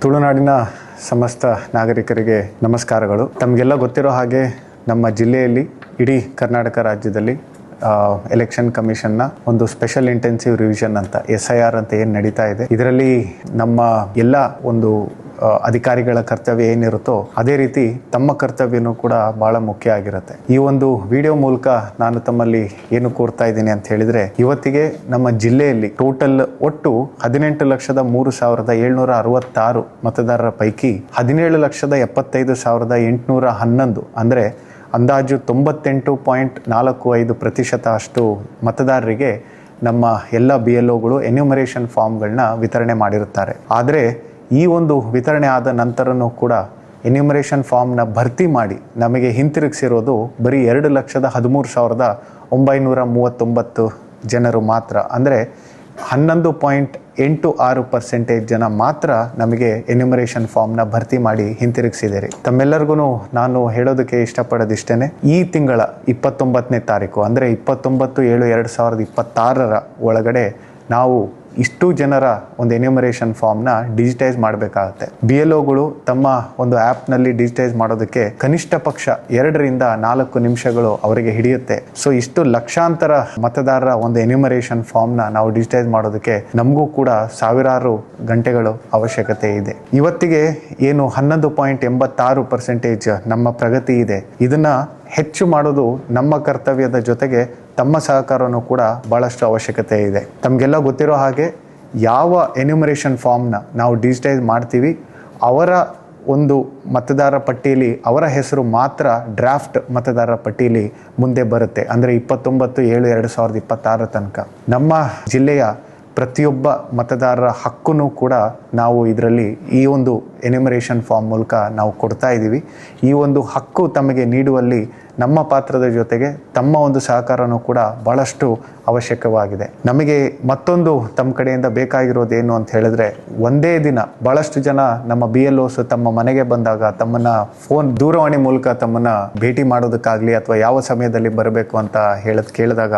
ತುಳುನಾಡಿನ ಸಮಸ್ತ ನಾಗರಿಕರಿಗೆ ನಮಸ್ಕಾರಗಳು. ತಮಗೆಲ್ಲ ಗೊತ್ತಿರೋ ಹಾಗೆ ನಮ್ಮ ಜಿಲ್ಲೆಯಲ್ಲಿ ಇಡೀ ಕರ್ನಾಟಕ ರಾಜ್ಯದಲ್ಲಿ ಎಲೆಕ್ಷನ್ ಕಮಿಷನ್ನ ಒಂದು ಸ್ಪೆಷಲ್ ಇಂಟೆನ್ಸಿವ್ ರಿವಿಷನ್ ಅಂತ SIR ಅಂತ ಏನು ನಡೀತಾ ಇದೆ. ಇದರಲ್ಲಿ ನಮ್ಮ ಎಲ್ಲ ಒಂದು ಅಧಿಕಾರಿಗಳ ಕರ್ತವ್ಯ ಏನಿರುತ್ತೋ ಅದೇ ರೀತಿ ತಮ್ಮ ಕರ್ತವ್ಯನೂ ಕೂಡ ಬಹಳ ಮುಖ್ಯ ಆಗಿರುತ್ತೆ. ಈ ಒಂದು ವಿಡಿಯೋ ಮೂಲಕ ನಾನು ತಮ್ಮಲ್ಲಿ ಏನು ಕೋರ್ತಾ ಇದ್ದೀನಿ ಅಂತ ಹೇಳಿದ್ರೆ, ಇವತ್ತಿಗೆ ನಮ್ಮ ಜಿಲ್ಲೆಯಲ್ಲಿ ಟೋಟಲ್ ಒಟ್ಟು 18,03,766 ಮತದಾರರ ಪೈಕಿ 17,75,811 ಅಂದರೆ ಅಂದಾಜು 98.45% ಅಷ್ಟು ಮತದಾರರಿಗೆ ನಮ್ಮ ಎಲ್ಲ BLOಗಳು ಎನ್ಯೂಮರೇಷನ್ ಫಾರ್ಮ್ಗಳನ್ನ ವಿತರಣೆ ಮಾಡಿರುತ್ತಾರೆ. ಆದರೆ ಈ ಒಂದು ವಿತರಣೆ ಆದ ನಂತರನೂ ಕೂಡ ಎನ್ಯೂಮರೇಷನ್ ಫಾರ್ಮ್ನ ಭರ್ತಿ ಮಾಡಿ ನಮಗೆ ಹಿಂತಿರುಗಿಸಿರೋದು ಬರೀ 2,13,939 ಜನರು ಮಾತ್ರ. ಅಂದರೆ 11.86% ಜನ ಮಾತ್ರ ನಮಗೆ ಎನ್ಯೂಮರೇಷನ್ ಫಾರ್ಮ್ನ ಭರ್ತಿ ಮಾಡಿ ಹಿಂತಿರುಗಿಸಿದ್ದೀರಿ. ತಮ್ಮೆಲ್ಲರಿಗೂ ನಾನು ಹೇಳೋದಕ್ಕೆ ಇಷ್ಟಪಡೋದಿಷ್ಟೇ, ಈ ತಿಂಗಳ 29ನೇ ತಾರೀಕು ಅಂದರೆ 29/7/2026 ಒಳಗಡೆ ನಾವು ಇಷ್ಟು ಜನರ ಒಂದು ಎನ್ಯೂಮರೇಷನ್ ಫಾರ್ಮ್ನ ಡಿಜಿಟೈಸ್ ಮಾಡಬೇಕಾಗುತ್ತೆ. BLOಗಳು ತಮ್ಮ ಒಂದು ಆ್ಯಪ್ನಲ್ಲಿ ಡಿಜಿಟೈಸ್ ಮಾಡೋದಕ್ಕೆ ಕನಿಷ್ಠ ಪಕ್ಷ 2 ರಿಂದ 4 ನಿಮಿಷಗಳು ಅವರಿಗೆ ಹಿಡಿಯುತ್ತೆ. ಸೊ ಇಷ್ಟು ಲಕ್ಷಾಂತರ ಮತದಾರರ ಒಂದು ಎನ್ಯೂಮರೇಷನ್ ಫಾರ್ಮ್ನ ನಾವು ಡಿಜಿಟೈಸ್ ಮಾಡೋದಕ್ಕೆ ನಮಗೂ ಕೂಡ ಸಾವಿರಾರು ಗಂಟೆಗಳು ಅವಶ್ಯಕತೆ ಇದೆ. ಇವತ್ತಿಗೆ ಏನು 11.86% ನಮ್ಮ ಪ್ರಗತಿ ಇದೆ, ಇದನ್ನ ಹೆಚ್ಚು ಮಾಡೋದು ನಮ್ಮ ಕರ್ತವ್ಯದ ಜೊತೆಗೆ ತಮ್ಮ ಸಹಕಾರನೂ ಕೂಡ ಬಹಳಷ್ಟು ಅವಶ್ಯಕತೆ ಇದೆ. ತಮಗೆಲ್ಲ ಗೊತ್ತಿರೋ ಹಾಗೆ ಯಾವ ಎನ್ಯೂಮರೇಷನ್ ಫಾರ್ಮ್ನ ನಾವು ಡಿಜಿಟೈಸ್ ಮಾಡ್ತೀವಿ ಅವರ ಒಂದು ಮತದಾರರ ಪಟ್ಟಿಯಲ್ಲಿ ಅವರ ಹೆಸರು ಮಾತ್ರ ಡ್ರಾಫ್ಟ್ ಮತದಾರರ ಪಟ್ಟಿಯಲ್ಲಿ ಮುಂದೆ ಬರುತ್ತೆ. ಅಂದರೆ 29/7/2026 ತನಕ ನಮ್ಮ ಜಿಲ್ಲೆಯ ಪ್ರತಿಯೊಬ್ಬ ಮತದಾರರ ಹಕ್ಕನ್ನು ಕೂಡ ನಾವು ಇದರಲ್ಲಿ ಈ ಒಂದು ಎನ್ಯೂಮರೇಷನ್ ಫಾರ್ಮ್ ಮೂಲಕ ನಾವು ಕೊಡ್ತಾ ಇದ್ದೀವಿ. ಈ ಒಂದು ಹಕ್ಕು ತಮಗೆ ನೀಡುವಲ್ಲಿ ನಮ್ಮ ಪಾತ್ರದ ಜೊತೆಗೆ ತಮ್ಮ ಒಂದು ಸಹಕಾರನೂ ಕೂಡ ಬಹಳಷ್ಟು ಅವಶ್ಯಕವಾಗಿದೆ. ನಮಗೆ ಮತ್ತೊಂದು ತಮ್ಮ ಕಡೆಯಿಂದ ಬೇಕಾಗಿರೋದೇನು ಅಂತ ಹೇಳಿದ್ರೆ, ಒಂದೇ ದಿನ ಬಹಳಷ್ಟು ಜನ ನಮ್ಮ BLOs ತಮ್ಮ ಮನೆಗೆ ಬಂದಾಗ ತಮ್ಮನ್ನ ದೂರವಾಣಿ ಮೂಲಕ ತಮ್ಮನ್ನ ಭೇಟಿ ಮಾಡೋದಕ್ಕಾಗ್ಲಿ ಅಥವಾ ಯಾವ ಸಮಯದಲ್ಲಿ ಬರಬೇಕು ಅಂತ ಕೇಳಿದಾಗ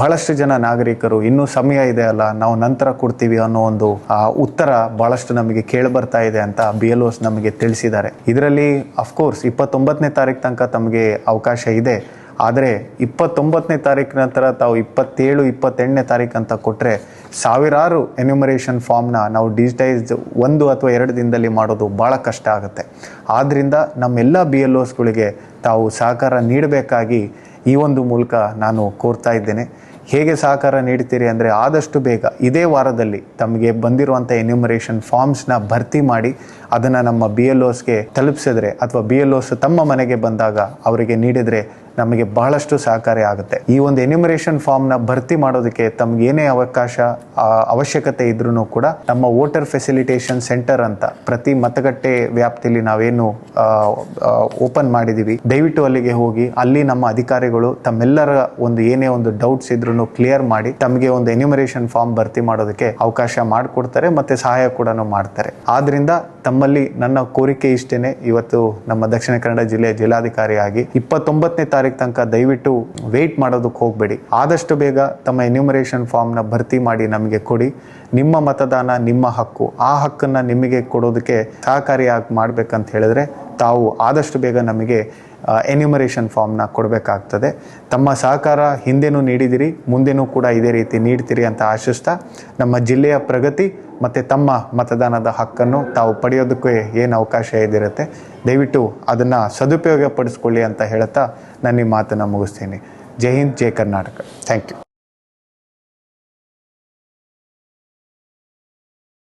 ಬಹಳಷ್ಟು ಜನ ನಾಗರಿಕರು ಇನ್ನೂ ಸಮಯ ಇದೆ ಅಲ್ಲ, ನಾವು ನಂತರ ಕೊಡ್ತೀವಿ ಅನ್ನೋ ಒಂದು ಉತ್ತರ ಬಹಳಷ್ಟು ನಮಗೆ ಕೇಳಿಬರ್ತಾ ಇದೆ ಅಂತ BLOs ನಮಗೆ ತಿಳಿಸಿದ್ದಾರೆ. ಇದರಲ್ಲಿ ಅಫ್ಕೋರ್ಸ್ 29ನೇ ತಾರೀಕು ತನಕ ತಮಗೆ ಅವಕಾಶ ಇದೆ. ಆದರೆ 29ನೇ ತಾರೀಕು ನಂತರ ತಾವು 27, 28ನೇ ತಾರೀಕು ಅಂತ ಕೊಟ್ಟರೆ ಸಾವಿರಾರು ಎನ್ಯೂಮರೇಷನ್ ಫಾರ್ಮ್ನ ನಾವು ಡಿಜಿಟೈಸ್ 1 ಅಥವಾ 2 ದಿನದಲ್ಲಿ ಮಾಡೋದು ಭಾಳ ಕಷ್ಟ ಆಗುತ್ತೆ. ಆದ್ದರಿಂದ ನಮ್ಮೆಲ್ಲ BLOsಗಳಿಗೆ ತಾವು ಸಹಕಾರ ನೀಡಬೇಕಾಗಿ ಈ ಒಂದು ಮೂಲಕ ನಾನು ಕೋರ್ತಾ ಇದ್ದೇನೆ. ಹೇಗೆ ಸಹಕಾರ ನೀಡ್ತೀರಿ ಅಂದರೆ, ಆದಷ್ಟು ಬೇಗ ಇದೇ ವಾರದಲ್ಲಿ ತಮಗೆ ಬಂದಿರುವಂಥ ಎನ್ಯೂಮರೇಷನ್ ಫಾರ್ಮ್ಸ್ನ ಭರ್ತಿ ಮಾಡಿ ಅದನ್ನು ನಮ್ಮ BLOsಗೆ ತಲುಪಿಸಿದ್ರೆ ಅಥವಾ BLOs ತಮ್ಮ ಮನೆಗೆ ಬಂದಾಗ ಅವರಿಗೆ ನೀಡಿದರೆ ನಮಗೆ ಬಹಳಷ್ಟು ಸಹಕಾರಿ ಆಗುತ್ತೆ. ಈ ಒಂದು ಎನ್ಯೂಮರೇಷನ್ ಫಾರ್ಮ್ನ ಭರ್ತಿ ಮಾಡೋದಕ್ಕೆ ತಮ್ಗೆ ಏನೇ ಅವಶ್ಯಕತೆ ಇದ್ರೂ ಕೂಡ ನಮ್ಮ ವೋಟರ್ ಫೆಸಿಲಿಟೇಷನ್ ಸೆಂಟರ್ ಅಂತ ಪ್ರತಿ ಮತಗಟ್ಟೆ ವ್ಯಾಪ್ತಿಯಲ್ಲಿ ನಾವೇನು ಓಪನ್ ಮಾಡಿದ್ದೀವಿ, ದಯವಿಟ್ಟು ಅಲ್ಲಿಗೆ ಹೋಗಿ ಅಲ್ಲಿ ನಮ್ಮ ಅಧಿಕಾರಿಗಳು ತಮ್ಮೆಲ್ಲರ ಒಂದು ಏನೇ ಒಂದು ಡೌಟ್ಸ್ ಇದ್ರೂ ಕ್ಲಿಯರ್ ಮಾಡಿ ತಮಗೆ ಒಂದು ಎನ್ಯೂಮರೇಷನ್ ಫಾರ್ಮ್ ಭರ್ತಿ ಮಾಡೋದಕ್ಕೆ ಅವಕಾಶ ಮಾಡಿಕೊಡ್ತಾರೆ ಮತ್ತೆ ಸಹಾಯ ಕೂಡ ಮಾಡ್ತಾರೆ. ಆದ್ರಿಂದ ತಮ್ಮಲ್ಲಿ ನನ್ನ ಕೋರಿಕೆ ಇಷ್ಟೇನೆ, ಇವತ್ತು ನಮ್ಮ ದಕ್ಷಿಣ ಕನ್ನಡ ಜಿಲ್ಲೆಯ ಜಿಲ್ಲಾಧಿಕಾರಿಯಾಗಿ 29ನೇ ತಾರೀಕು ತನಕ ದಯವಿಟ್ಟು ವೇಟ್ ಮಾಡೋದಕ್ಕೆ ಹೋಗಬೇಡಿ. ಆದಷ್ಟು ಬೇಗ ತಮ್ಮ ಎನ್ಯೂಮರೇಷನ್ ಫಾರ್ಮ್ನ ಭರ್ತಿ ಮಾಡಿ ನಮಗೆ ಕೊಡಿ. ನಿಮ್ಮ ಮತದಾನ ನಿಮ್ಮ ಹಕ್ಕು, ಆ ಹಕ್ಕನ್ನು ನಿಮಗೆ ಕೊಡೋದಕ್ಕೆ ಸಹಕಾರಿಯಾಗಿ ಮಾಡ್ಬೇಕಂತ ಹೇಳಿದ್ರೆ ತಾವು ಆದಷ್ಟು ಬೇಗ ನಮಗೆ ಎನ್ಯೂಮರೇಷನ್ ಫಾರ್ಮ್ನ ಕೊಡಬೇಕಾಗ್ತದೆ. ತಮ್ಮ ಸಹಕಾರ ಹಿಂದೆನೂ ನೀಡಿದಿರಿ, ಮುಂದೆನೂ ಕೂಡ ಇದೇ ರೀತಿ ನೀಡ್ತೀರಿ ಅಂತ ಆಶಿಸ್ತಾ, ನಮ್ಮ ಜಿಲ್ಲೆಯ ಪ್ರಗತಿ ಮತ್ತು ತಮ್ಮ ಮತದಾನದ ಹಕ್ಕನ್ನು ತಾವು ಪಡೆಯೋದಕ್ಕೆ ಏನು ಅವಕಾಶ ಇದಿರುತ್ತೆ ದಯವಿಟ್ಟು ಅದನ್ನು ಸದುಪಯೋಗ ಪಡಿಸ್ಕೊಳ್ಳಿ ಅಂತ ಹೇಳ್ತಾ ನನ್ನ ಈ ಮಾತನ್ನು ಮುಗಿಸ್ತೀನಿ. ಜೈ ಹಿಂದ್, ಜೈ ಕರ್ನಾಟಕ. Thank you.